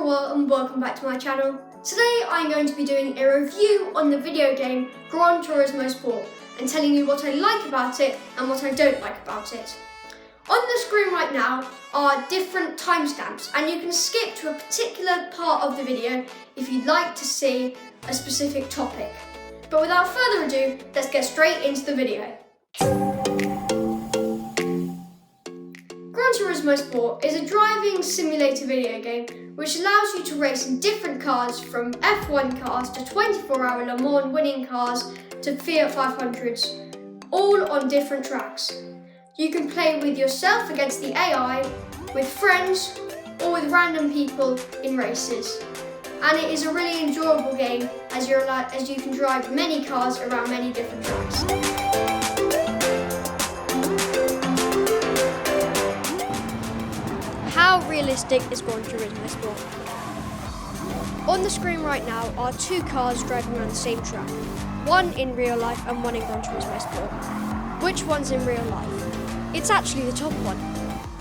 everyone and welcome back to my channel. Today I'm going to be doing a review on the video game Gran Turismo Sport and telling you what I like about it and what I don't like about it. On the screen right now are different timestamps and you can skip to a particular part of the video if you'd like to see a specific topic. But without further ado, let's get straight into the video. Gran Turismo Sport is a driving simulator video game which allows you to race in different cars, from F1 cars to 24-hour Le Mans winning cars to Fiat 500s, all on different tracks. You can play with yourself against the AI, with friends, or with random people in races. And it is a really enjoyable game as you can drive many cars around many different tracks. How realistic is Gran Turismo Sport? On the screen right now are two cars driving around the same track. One in real life and one in Gran Turismo Sport. Which one's in real life? It's actually the top one.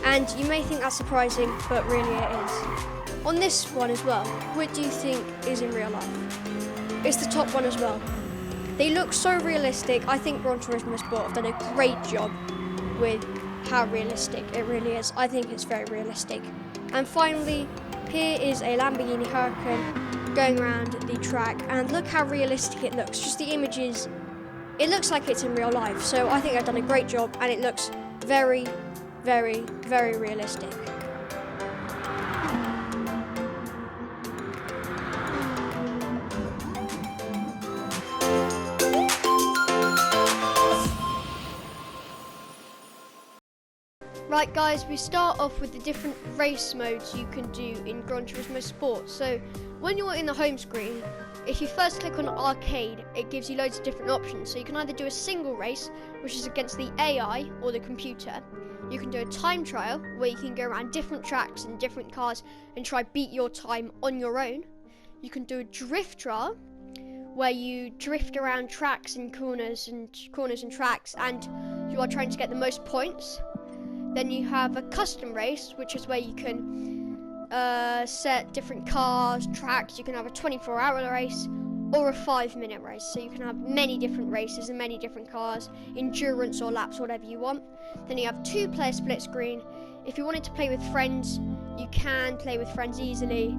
And you may think that's surprising, but really it is. On this one as well, what do you think is in real life? It's the top one as well. They look so realistic. I think Gran Turismo Sport have done a great job with how realistic it really is. I think it's very realistic. And finally, here is a Lamborghini Huracan going around the track, and look how realistic it looks. Just the images, it looks like it's in real life. So I think I've done a great job and it looks very, very, very realistic. Right guys, we start off with the different race modes you can do in Gran Turismo Sport. So when you're in the home screen, if you first click on arcade, it gives you loads of different options. So you can either do a single race, which is against the AI or the computer. You can do a time trial, where you can go around different tracks and different cars and try beat your time on your own. You can do a drift trial, where you drift around tracks and corners and tracks, and you are trying to get the most points. Then you have a custom race, which is where you can set different cars, tracks. You can have a 24-hour race or a 5-minute race. So you can have many different races and many different cars, endurance or laps, whatever you want. Then you have 2-player split screen. If you wanted to play with friends, you can play with friends easily,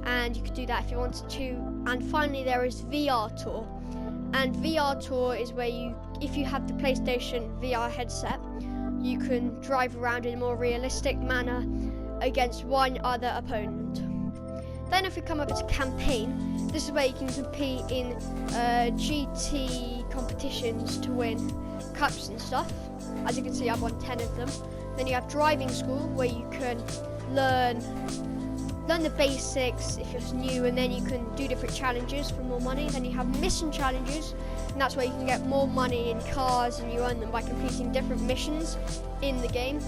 and you could do that if you wanted to. And finally, there is VR Tour. And VR Tour is where if you have the PlayStation VR headset, you can drive around in a more realistic manner against one other opponent. Then if we come over to campaign, this is where you can compete in GT competitions to win cups and stuff. As you can see, I've won 10 of them. Then you have driving school, where you can learn the basics if you're new, and then you can do different challenges for more money. Then you have mission challenges, and that's where you can get more money in cars, and you earn them by completing different missions in the game.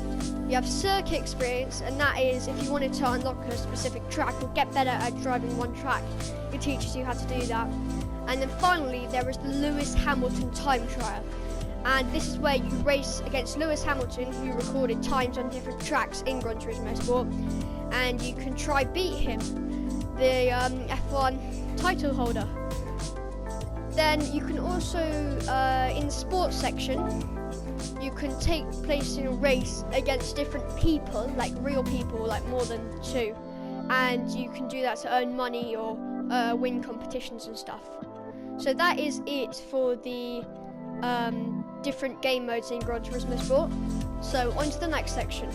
You have circuit experience, and that is if you wanted to unlock a specific track or get better at driving one track, it teaches you how to do that. And then finally, there is the Lewis Hamilton time trial, and this is where you race against Lewis Hamilton, who recorded times on different tracks in Gran Turismo Sport, and you can try beat him, the F1 title holder. Then you can also, in the sports section, you can take place in a race against different people, like real people, like more than 2, and you can do that to earn money or win competitions and stuff. So that is it for the different game modes in Gran Turismo Sport. So on to the next section.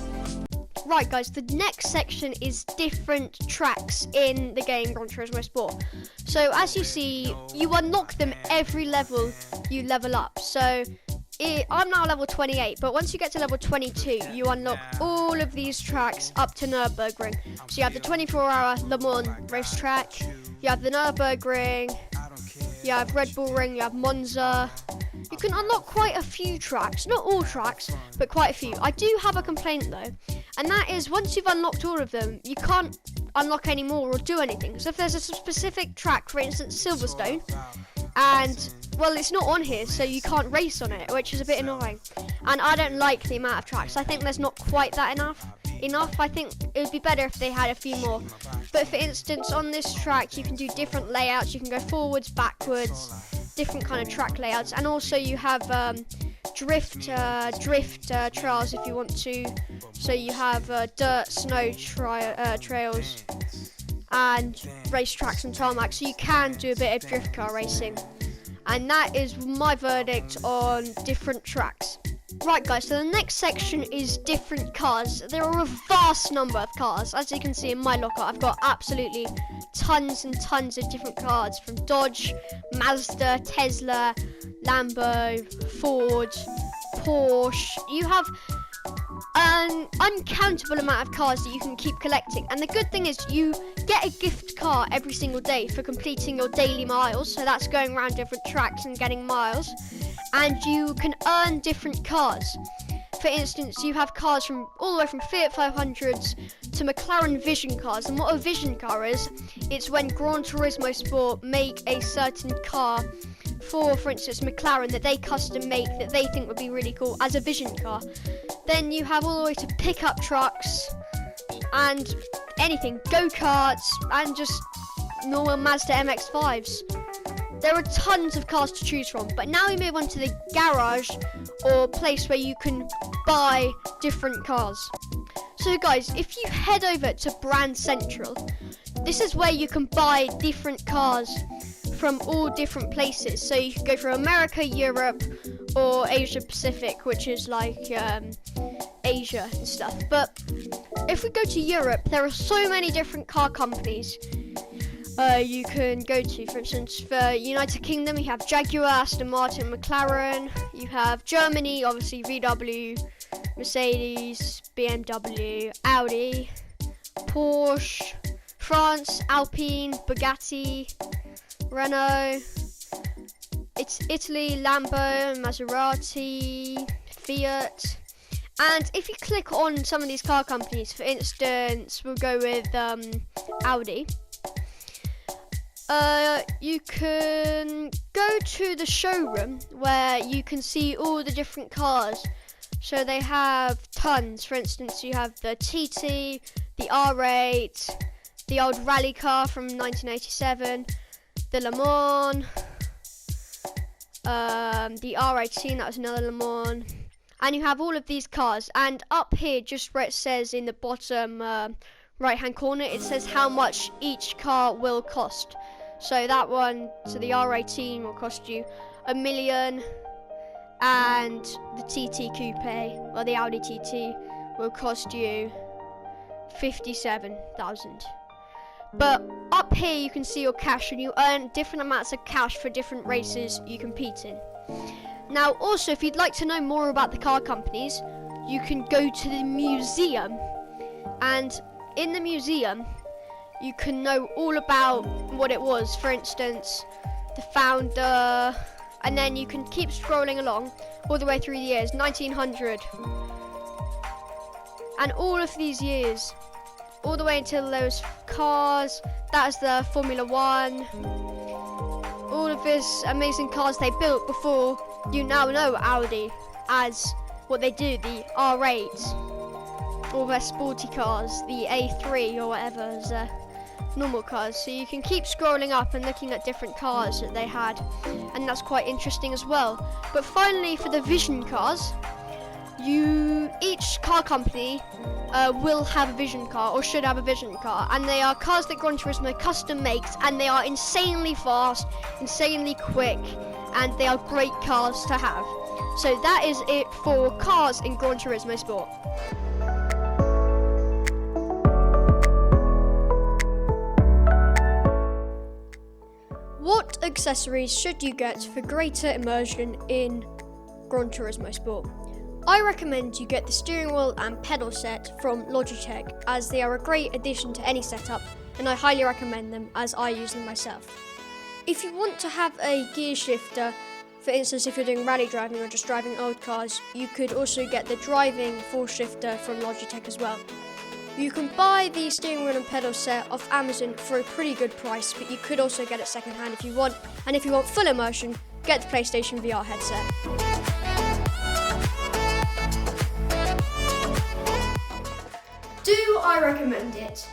Right guys, the next section is different tracks in the game Gran Turismo Sport. So as you see, you unlock them every level you level up. So I'm now level 28, but once you get to level 22, you unlock all of these tracks up to Nürburgring. So you have the 24-hour Le Mans racetrack, you have the Nürburgring, you have Red Bull Ring, you have Monza. You can unlock quite a few tracks, not all tracks, but quite a few. I do have a complaint though, and that is once you've unlocked all of them, you can't unlock any more or do anything. So if there's a specific track, for instance Silverstone, and well, it's not on here, so you can't race on it, which is a bit annoying. And I don't like the amount of tracks. I think there's not quite that enough. enough. I think it would be better if they had a few more. But for instance, on this track, you can do different layouts. You can go forwards, backwards, different kind of track layouts, and also you have drift trails if you want to. So you have dirt, snow trails, and racetracks and tarmac. So you can do a bit of drift car racing. And that is my verdict on different tracks. Right guys, so the next section is different cars. There are a vast number of cars. As you can see in my locker, I've got absolutely tons and tons of different cars, from Dodge, Mazda, Tesla, Lambo, Ford, Porsche. You have an uncountable amount of cars that you can keep collecting, and the good thing is you get a gift car every single day for completing your daily miles. So that's going around different tracks and getting miles, and you can earn different cars. For instance, you have cars from all the way from Fiat 500s to McLaren Vision cars. And what a Vision car is, it's when Gran Turismo Sport make a certain car for instance McLaren, that they custom make, that they think would be really cool as a Vision car. Then you have all the way to pickup trucks and anything, go-karts, and just normal Mazda MX-5s. There are tons of cars to choose from, but now we move on to the garage, or place where you can buy different cars. So guys, if you head over to Brand Central, this is where you can buy different cars from all different places. So you can go from America, Europe, or Asia Pacific, which is like Asia and stuff. But if we go to Europe, there are so many different car companies you can go to. For instance, for United Kingdom, you have Jaguar, Aston Martin, McLaren. You have Germany, obviously VW, Mercedes, BMW, Audi, Porsche. France, Alpine, Bugatti, Renault. It's Italy, Lambo, Maserati, Fiat. And if you click on some of these car companies, for instance, we'll go with Audi. You can go to the showroom where you can see all the different cars. So they have tons. For instance, you have the TT, the R8, the old rally car from 1987, the Le Mans, the R18, that was another Le Mans. And you have all of these cars. And up here, just where it says in the bottom right hand corner, it says how much each car will cost. So that one, so the R18 will cost you $1 million, and the TT Coupe, or the Audi TT, will cost you 57,000. But up here you can see your cash, and you earn different amounts of cash for different races you compete in. Now also, if you'd like to know more about the car companies, you can go to the museum, and in the museum you can know all about what it was. For instance, the founder, and then you can keep scrolling along all the way through the years, 1900, and all of these years, all the way until those cars. That's the Formula One. All of these amazing cars they built before you now know Audi as what they do, the R8, all their sporty cars, the A3 or whatever, as normal cars. So you can keep scrolling up and looking at different cars that they had, and that's quite interesting as well. But finally, for the Vision cars, each car company will have a Vision car, or should have a Vision car, and they are cars that Gran Turismo custom makes, and they are insanely fast, insanely quick, and they are great cars to have. So that is it for cars in Gran Turismo Sport. What accessories should you get for greater immersion in Gran Turismo Sport? I recommend you get the steering wheel and pedal set from Logitech, as they are a great addition to any setup, and I highly recommend them as I use them myself. If you want to have a gear shifter, for instance if you're doing rally driving or just driving old cars, you could also get the driving force shifter from Logitech as well. You can buy the steering wheel and pedal set off Amazon for a pretty good price, but you could also get it second hand if you want. And if you want full immersion, get the PlayStation VR headset. Do I recommend it?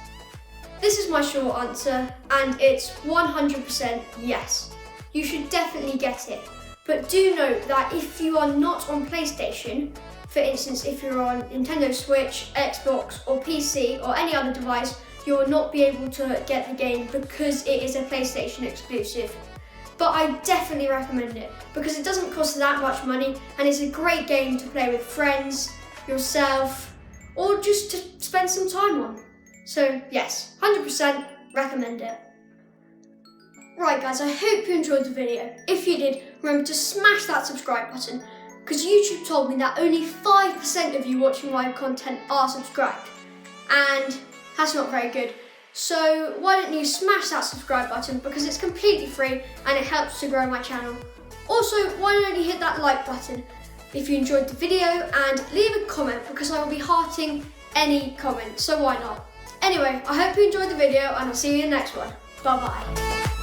This is my short answer, and it's 100% yes. You should definitely get it. But do note that if you are not on PlayStation, for instance, if you're on Nintendo Switch, Xbox, or PC, or any other device, you will not be able to get the game because it is a PlayStation exclusive. But I definitely recommend it because it doesn't cost that much money and it's a great game to play with friends, yourself, or just to spend some time on. So yes, 100% recommend it. Right guys, I hope you enjoyed the video. If you did, remember to smash that subscribe button because YouTube told me that only 5% of you watching my content are subscribed, and that's not very good. So why don't you smash that subscribe button because it's completely free and it helps to grow my channel. Also, why don't you hit that like button if you enjoyed the video and leave a comment because I will be hearting any comment, so why not? Anyway, I hope you enjoyed the video and I'll see you in the next one. Bye bye.